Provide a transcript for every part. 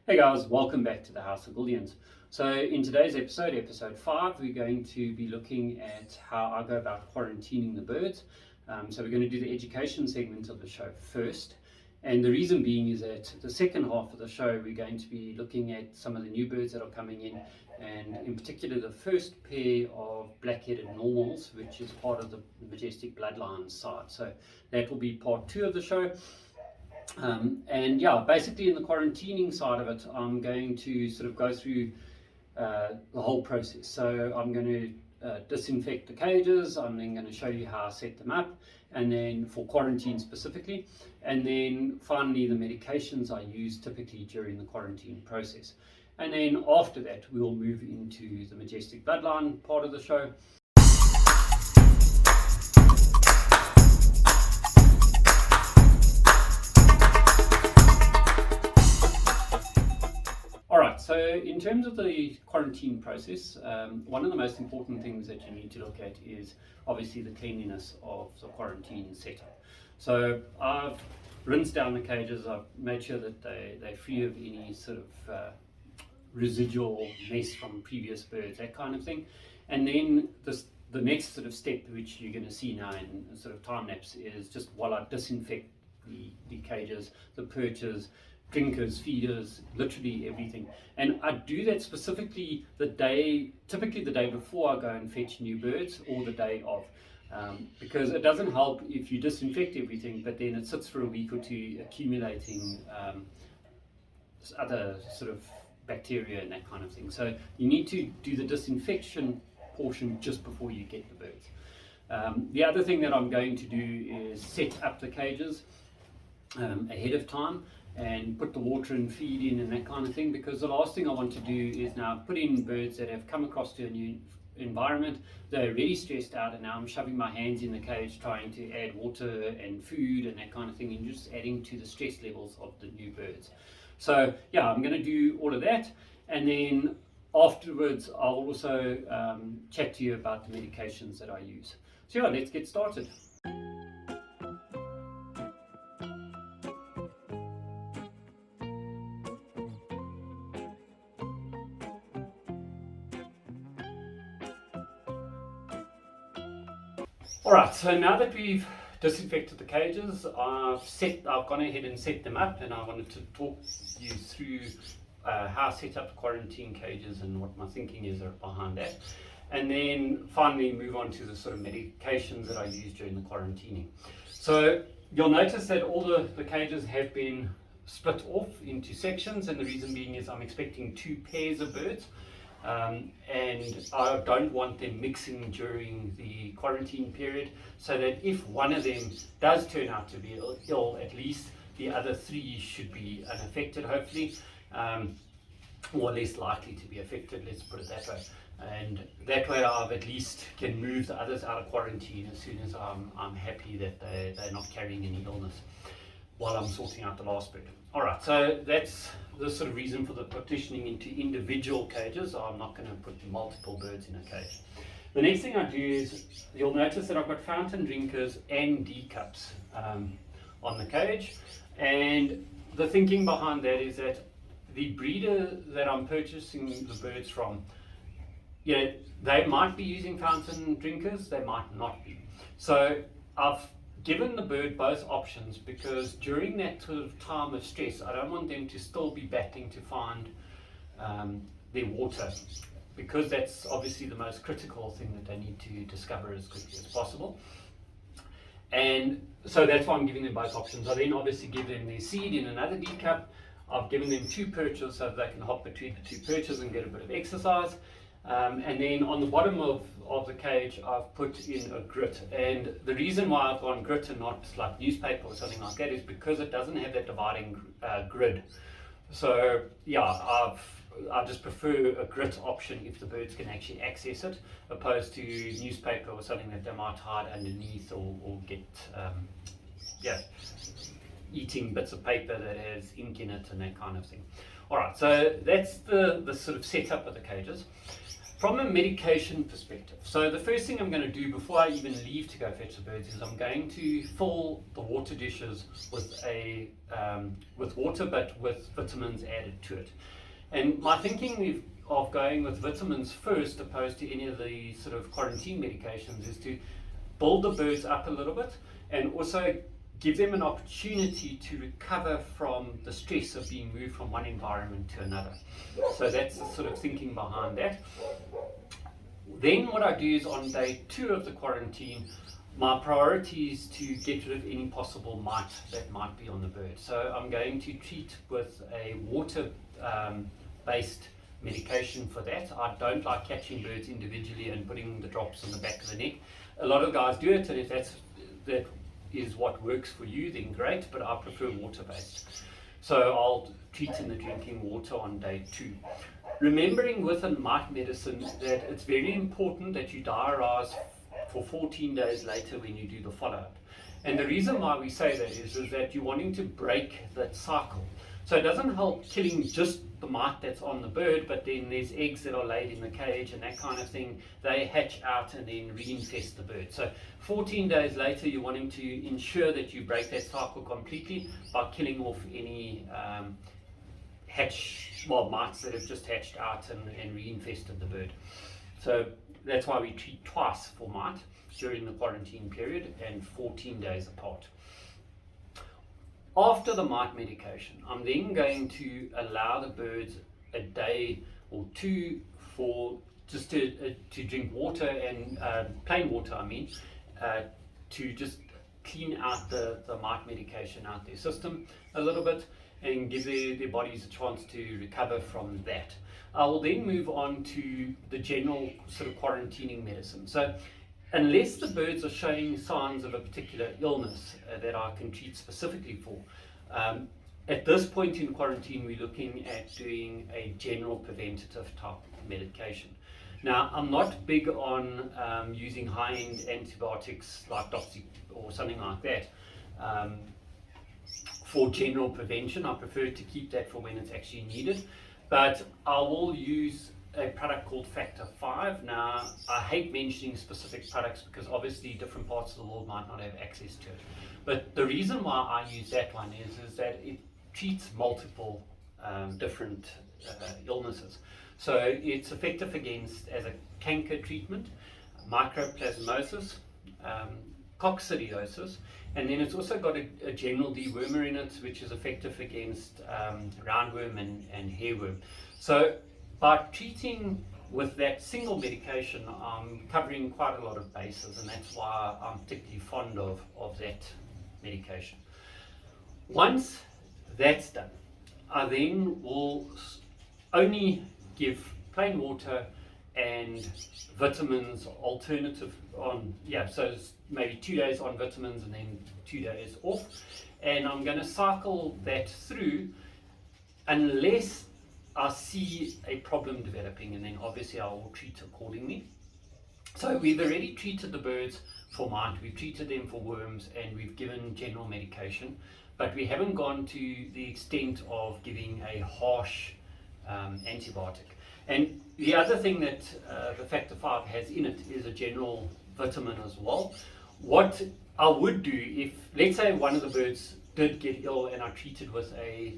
Hey guys, welcome back to the House of Gouldians. So in today's episode, episode 5, we're going to be looking at how I go about quarantining the birds. So we're going to do the education segment of the show first. And the reason being is that the second half of the show, we're going to be looking at some of the new birds that are coming in, and in particular the first pair of black-headed normals, which is part of the majestic bloodline side. So that will be part 2 of the show. And yeah, basically in the quarantining side of it, I'm going to sort of go through the whole process. So I'm going to disinfect the cages. I'm then going to show you how I set them up, and then for quarantine specifically, and then finally the medications I use typically during the quarantine process. And then after that, we'll move into the majestic bloodline part of the show. So in terms of the quarantine process, one of the most important things that you need to look at is obviously the cleanliness of the quarantine setup. So I've rinsed down the cages, I've made sure that they're free of any sort of residual mess from previous birds, that kind of thing. And then the next sort of step, which you're going to see now in sort of time lapse, is just while I disinfect the cages, the perches, drinkers, feeders, literally everything. And I do that specifically typically the day before I go and fetch new birds, or the day of, because it doesn't help if you disinfect everything, but then it sits for a week or two accumulating other sort of bacteria and that kind of thing. So you need to do the disinfection portion just before you get the birds. The other thing that I'm going to do is set up the cages ahead of time, and put the water and feed in and that kind of thing, because the last thing I want to do is now put in birds that have come across to a new environment. They're really stressed out, and now I'm shoving my hands in the cage trying to add water and food and that kind of thing, and just adding to the stress levels of the new birds. So yeah, I'm going to do all of that, and then afterwards I'll also chat to you about the medications that I use. So yeah, let's get started. Alright, so now that we've disinfected the cages, I've gone ahead and set them up, and I wanted to talk you through how I set up the quarantine cages and what my thinking is behind that. And then finally move on to the sort of medications that I use during the quarantining. So you'll notice that all the cages have been split off into sections, and the reason being is I'm expecting 2 pairs of birds. And I don't want them mixing during the quarantine period, so that if one of them does turn out to be ill, at least the other 3 should be unaffected, hopefully, or less likely to be affected, let's put it that way. And that way I've at least can move the others out of quarantine as soon as I'm happy that they're not carrying any illness while I'm sorting out the last bird. Alright, so that's the sort of reason for the partitioning into individual cages. I'm not going to put multiple birds in a cage. The next thing I do is, you'll notice that I've got fountain drinkers and D-cups on the cage, and the thinking behind that is that the breeder that I'm purchasing the birds from, they might be using fountain drinkers, they might not be. So I've given the bird both options, because during that sort of time of stress, I don't want them to still be battling to find their water, because that's obviously the most critical thing that they need to discover as quickly as possible. And so that's why I'm giving them both options. I then obviously give them their seed in another D-cup. I've given them 2 perches so that they can hop between the 2 perches and get a bit of exercise. And then on the bottom of the cage, I've put in a grit. And the reason why I've gone grit and not like newspaper or something like that is because it doesn't have that dividing grid. So yeah, I just prefer a grit option if the birds can actually access it, opposed to newspaper or something that they might hide underneath, or get eating bits of paper that has ink in it and that kind of thing. Alright, so that's the sort of setup of the cages. from a medication perspective, so the first thing I'm going to do before I even leave to go fetch the birds is I'm going to fill the water dishes with water, but with vitamins added to it. And my thinking of going with vitamins first opposed to any of the sort of quarantine medications is to build the birds up a little bit and also give them an opportunity to recover from the stress of being moved from one environment to another. So that's the sort of thinking behind that. Then what I do is on day 2 of the quarantine, my priority is to get rid of any possible mite that might be on the bird. So I'm going to treat with a water based medication for that. I don't like catching birds individually and putting the drops on the back of the neck. A lot of guys do it, and if that is what works for you, then great, but I prefer water based. So I'll treat in the drinking water on day 2. Remembering with a mite medicine that it's very important that you diarise for 14 days later when you do the follow-up. And the reason why we say that is that you're wanting to break that cycle. So it doesn't help killing just the mite that's on the bird, but then there's eggs that are laid in the cage and that kind of thing. They hatch out and then reinfest the bird. So 14 days later, you're wanting to ensure that you break that cycle completely by killing off any mites that have just hatched out and reinfested the bird. So that's why we treat twice for mite during the quarantine period and 14 days apart. After the mite medication, I'm then going to allow the birds a day or 2 for just to drink water and plain water, to just clean out the mite medication out their system a little bit and give their bodies a chance to recover from that. I will then move on to the general sort of quarantining medicine. So unless the birds are showing signs of a particular illness that I can treat specifically for, at this point in quarantine we're looking at doing a general preventative type medication. Now, I'm not big on using high-end antibiotics like Doxy or something like that for general prevention. I prefer to keep that for when it's actually needed, but I will use a product called Factor 5. Now, I hate mentioning specific products because obviously different parts of the world might not have access to it. But the reason why I use that one is that it treats multiple different illnesses. So it's effective against, as a canker treatment, mycoplasmosis, coccidiosis, and then it's also got a general dewormer in it, which is effective against roundworm and hairworm. So by treating with that single medication, I'm covering quite a lot of bases, and that's why I'm particularly fond of that medication. Once that's done, I then will only give plain water and vitamins alternative on, so it's maybe 2 days on vitamins and then 2 days off. And I'm going to cycle that through unless I see a problem developing, and then obviously I will treat accordingly. So we've already treated the birds for mite, we've treated them for worms, and we've given general medication, but we haven't gone to the extent of giving a harsh antibiotic. And the other thing that the Factor 5 has in it is a general vitamin as well. What I would do if, let's say, one of the birds did get ill and I treated with a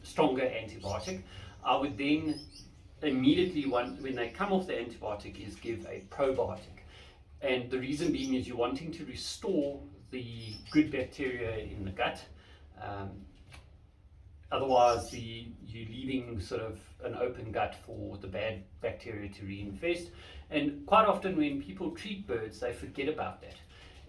stronger antibiotic, I would then immediately, when they come off the antibiotic, is give a probiotic. And the reason being is you're wanting to restore the good bacteria in the gut. Otherwise, you're leaving sort of an open gut for the bad bacteria to reinfest. And quite often when people treat birds, they forget about that.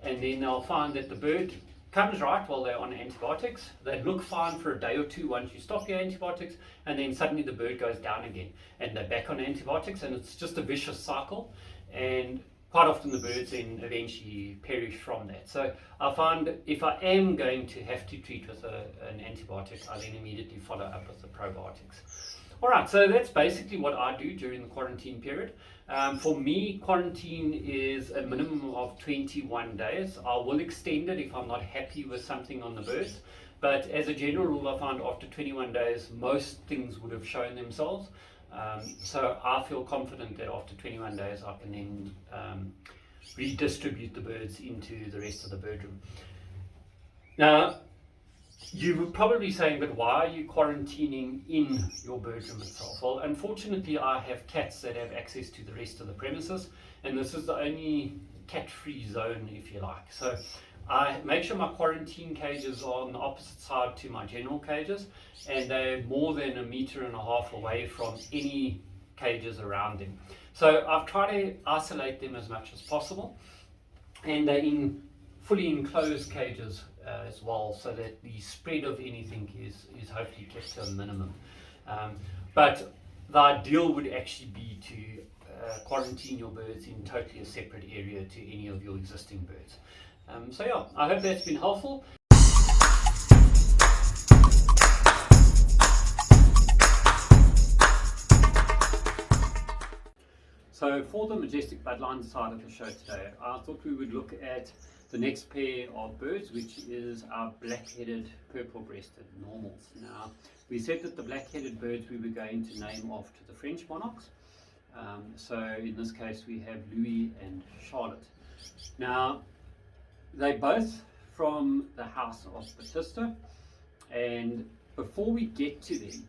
And then they'll find that the bird comes right while they're on antibiotics. They look fine for a day or two once you stop your antibiotics, and then suddenly the bird goes down again and they're back on antibiotics, and it's just a vicious cycle. And quite often the birds then eventually perish from that. So I find if I am going to have to treat with an antibiotic, I then immediately follow up with the probiotics. Alright, so that's basically what I do during the quarantine period. For me, quarantine is a minimum of 21 days. I will extend it if I'm not happy with something on the birds. But as a general rule, I find after 21 days, most things would have shown themselves. So I feel confident that after 21 days I can then redistribute the birds into the rest of the bird room. Now, you were probably saying, but why are you quarantining in your bird room itself? Well, unfortunately, I have cats that have access to the rest of the premises, and this is the only cat-free zone, if you like. So I make sure my quarantine cages are on the opposite side to my general cages, and they're more than 1.5 meters away from any cages around them. So I've tried to isolate them as much as possible, and they're in fully enclosed cages as well, so that the spread of anything is hopefully kept to a minimum. But the ideal would actually be to quarantine your birds in totally a separate area to any of your existing birds. So yeah, I hope that's been helpful. So for the majestic bloodline side of the show today, I thought we would look at the next pair of birds, which is our black-headed purple-breasted normals. Now, we said that the black-headed birds we were going to name after the French monarchs. So in this case we have Louis and Charlotte. Now, they're both from the house of Batista, and before we get to them,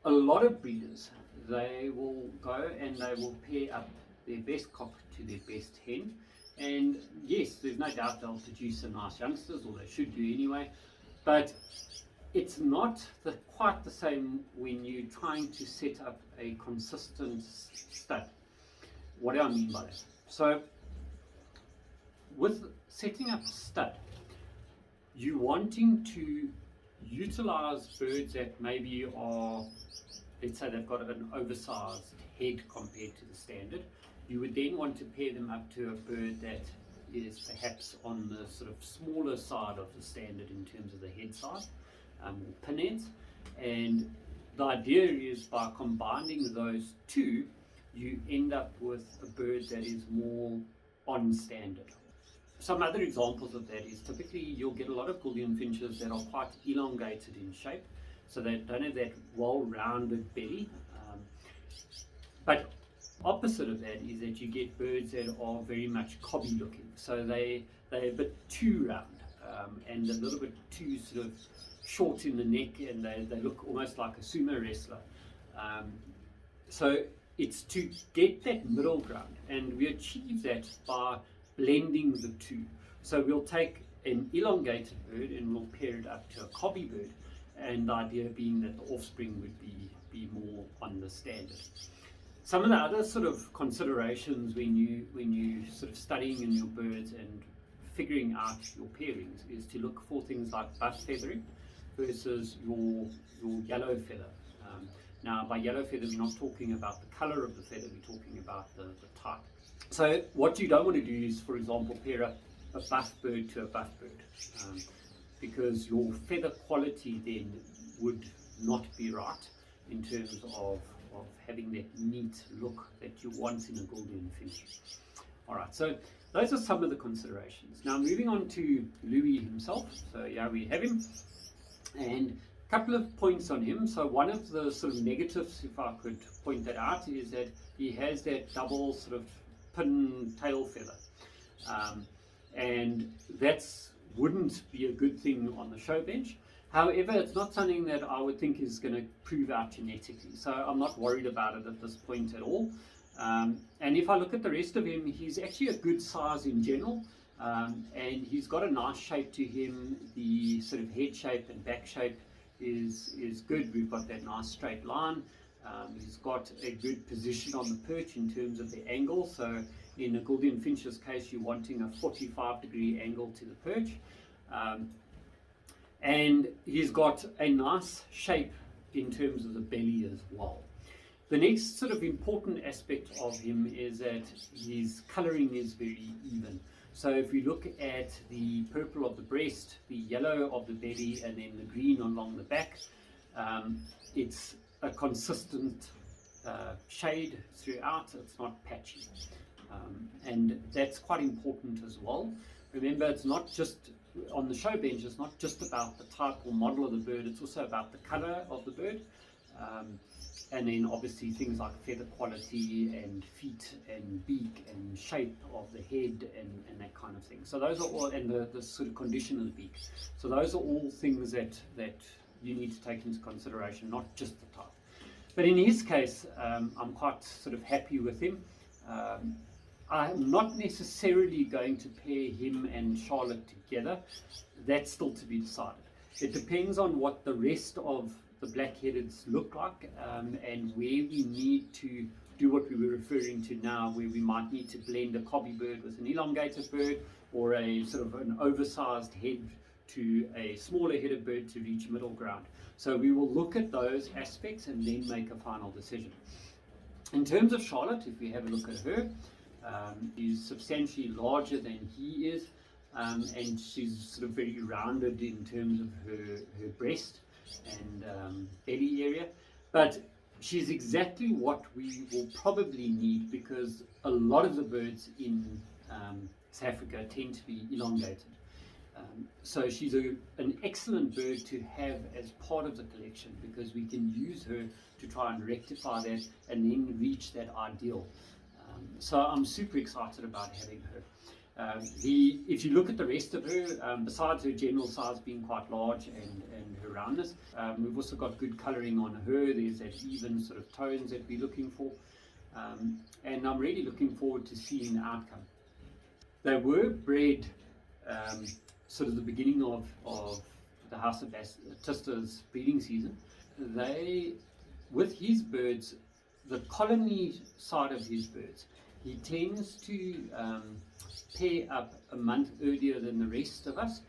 a lot of breeders, they will go and they will pair up their best cock to their best hen. And yes, there's no doubt they'll produce some nice youngsters, or they should do anyway, but it's not quite the same when you're trying to set up a consistent stud. What do I mean by that? So with setting up a stud, you're wanting to utilize birds that maybe are, let's say they've got an oversized head compared to the standard. You would then want to pair them up to a bird that is perhaps on the sort of smaller side of the standard in terms of the head size, or pinheads. And the idea is by combining those two, you end up with a bird that is more on standard. Some other examples of that is typically you'll get a lot of Gouldian finches that are quite elongated in shape, so they don't have that well-rounded belly. But opposite of that is that you get birds that are very much cobby looking, so they're a bit too round and a little bit too sort of short in the neck, and they look almost like a sumo wrestler. So it's to get that middle ground, and we achieve that by blending the two. So we'll take an elongated bird and we'll pair it up to a cobby bird, and the idea being that the offspring would be more on the standard. Some of the other sort of considerations when you sort of studying in your birds and figuring out your pairings is to look for things like buff feathering versus your yellow feather. Now, by yellow feather, we're not talking about the color of the feather, we're talking about the type. So what you don't want to do is, for example, pair up a buff bird to a buff bird, because your feather quality then would not be right in terms of having that neat look that you want in a Gouldian finch. Alright, so those are some of the considerations. Now moving on to Louis himself. So yeah, we have him, and a couple of points on him. So one of the sort of negatives, if I could point that out, is that he has that double sort of pin tail feather, and that wouldn't be a good thing on the show bench. However, it's not something that I would think is going to prove out genetically, so I'm not worried about it at this point at all. And if I look at the rest of him, he's actually a good size in general, and he's got a nice shape to him. The sort of head shape and back shape is good. We've got that nice straight line. He's got a good position on the perch in terms of the angle. So in a Gouldian Finch's case, you're wanting a 45-degree angle to the perch. And he's got a nice shape in terms of the belly as well. The next sort of important aspect of him is that his colouring is very even. So if we look at the purple of the breast, the yellow of the belly, and then the green along the back, it's a consistent shade throughout. It's not patchy, and that's quite important as well. Remember, it's not just on the show bench, it's not just about the type or model of the bird, it's also about the colour of the bird. And then obviously things like feather quality and feet and beak and shape of the head and that kind of thing. So those are all, and the sort of condition of the beak. So those are all things that you need to take into consideration, not just the type. But in his case, I'm quite sort of happy with him. I'm not necessarily going to pair him and Charlotte together. That's still to be decided. It depends on what the rest of the black-headeds look like, and where we need to do what we were referring to now, where we might need to blend a cobby bird with an elongated bird, or a sort of an oversized head to a smaller headed bird to reach middle ground. So we will look at those aspects and then make a final decision. In terms of Charlotte, if we have a look at her, she's substantially larger than he is, and she's sort of very rounded in terms of her breast and belly area, but she's exactly what we will probably need, because a lot of the birds in South Africa tend to be elongated. So she's an excellent bird to have as part of the collection, because we can use her to try and rectify that and then reach that ideal. So I'm super excited about having her. If you look at the rest of her, besides her general size being quite large and her roundness, we've also got good colouring on her. There's that even sort of tones that we're looking for, and I'm really looking forward to seeing the outcome. They were bred sort of the beginning of the House of Tista's breeding season. With his birds, the colony side of his birds, he tends to pair up a month earlier than the rest of us,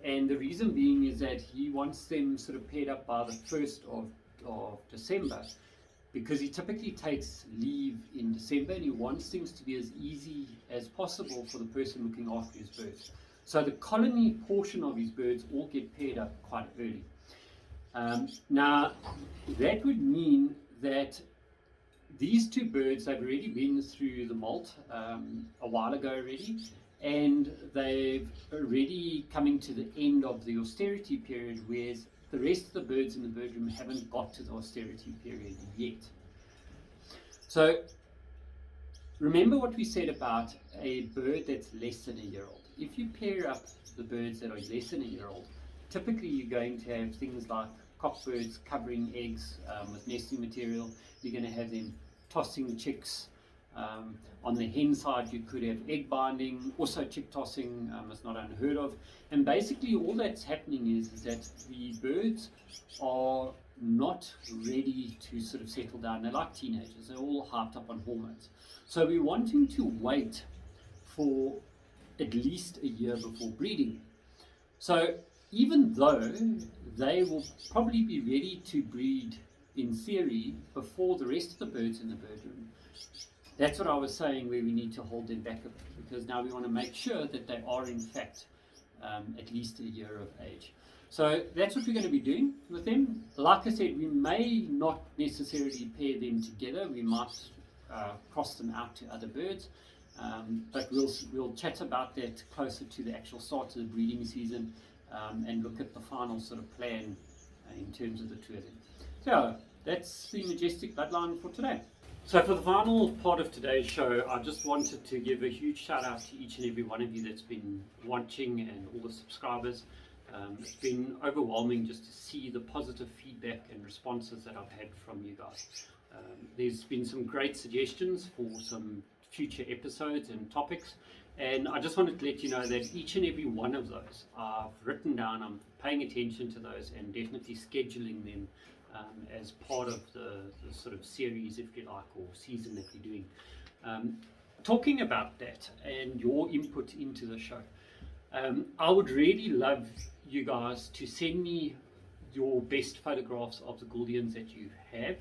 and the reason being is that he wants them sort of paired up by the 1st of December, because he typically takes leave in December and he wants things to be as easy as possible for the person looking after his birds. So the colony portion of his birds all get paired up quite early. Now that would mean that these two birds have already been through the molt a while ago already, and they've already coming to the end of the austerity period, whereas the rest of the birds in the bird room haven't got to the austerity period yet. So remember what we said about a bird that's less than a year old. If you pair up the birds that are less than a year old, typically you're going to have things like cockbirds covering eggs with nesting material. You're going to have them tossing chicks. On the hen side, you could have egg binding, also chick tossing. It's not unheard of. And basically all that's happening is that the birds are not ready to sort of settle down. They're like teenagers. They're all hyped up on hormones. So we're wanting to wait for at least a year before breeding. So even though they will probably be ready to breed in theory before the rest of the birds in the bird room, that's what I was saying, where we need to hold them back a bit, because now we want to make sure that they are in fact at least a year of age. So that's what we're going to be doing with them. Like I said, we may not necessarily pair them together. We might cross them out to other birds, but we'll chat about that closer to the actual start of the breeding season, and look at the final sort of plan in terms of the two of them. So that's the majestic bloodline for today. So for the final part of today's show, I just wanted to give a huge shout out to each and every one of you that's been watching, and all the subscribers. It's been overwhelming just to see the positive feedback and responses that I've had from you guys. There's been some great suggestions for some future episodes and topics, and I just wanted to let you know that each and every one of those I've written down. I'm paying attention to those and definitely scheduling them as part of the sort of series, if you like, or season that we're doing. Talking about that and your input into the show, I would really love you guys to send me your best photographs of the Gouldians that you have,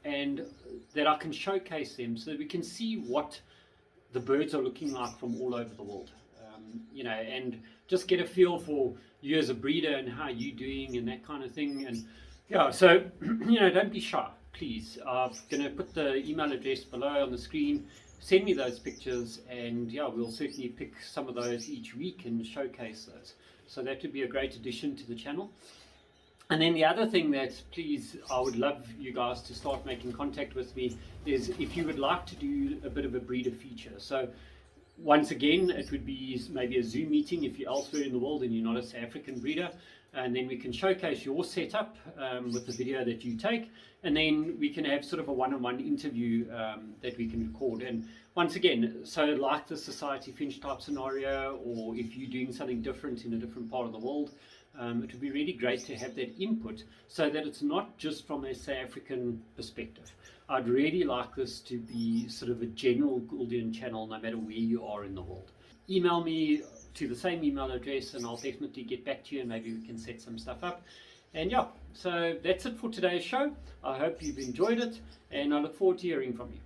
and that I can showcase them so that we can see what the birds are looking like from all over the world, and just get a feel for you as a breeder and how you're doing and that kind of thing. And yeah, so don't be shy, please. I'm going to put the email address below on the screen. Send me those pictures, and yeah, we'll certainly pick some of those each week and showcase those. So that would be a great addition to the channel. And then the other thing that, please, I would love you guys to start making contact with me is if you would like to do a bit of a breeder feature. So once again, it would be maybe a Zoom meeting if you're elsewhere in the world and you're not a South African breeder, and then we can showcase your setup with the video that you take, and then we can have sort of a one-on-one interview that we can record. And once again, so like the society finch type scenario, or if you're doing something different in a different part of the world, it would be really great to have that input so that it's not just from a South African perspective. I'd really like this to be sort of a general Gouldian channel no matter where you are in the world. Email me to the same email address and I'll definitely get back to you and maybe we can set some stuff up. And yeah, so that's it for today's show. I hope you've enjoyed it and I look forward to hearing from you.